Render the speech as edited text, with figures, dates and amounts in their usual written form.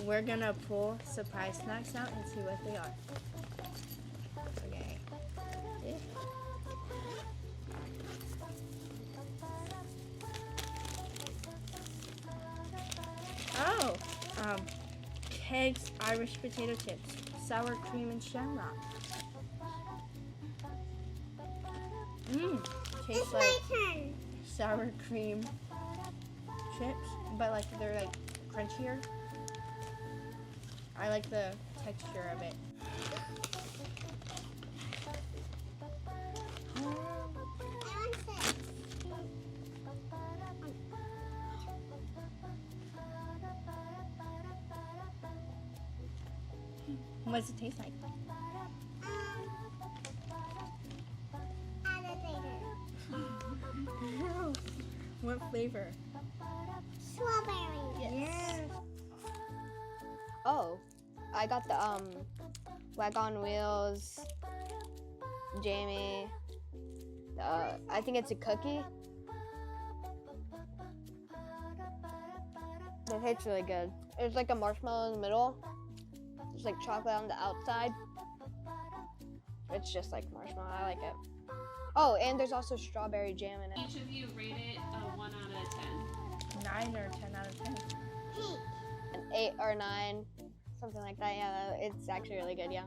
we're gonna pull surprise snacks out and see what they are. Okay. Oh, Keg's Irish potato chips, sour cream and shamrock. Tastes like sour cream chips, but like they're like crunchier. I like the texture of it. What does it taste like? What flavor? Strawberry. Yes. Oh, I got the Wagon Wheels, Jamie. I think it's a cookie. It tastes really good. It's like a marshmallow in the middle. There's like chocolate on the outside. It's just like marshmallow. I like it. Oh, and there's also strawberry jam in it. Each of you rate it a 1 out of 10. 9 or 10 out of 10. An 8 or 9, something like that. Yeah, it's actually really good. Yeah.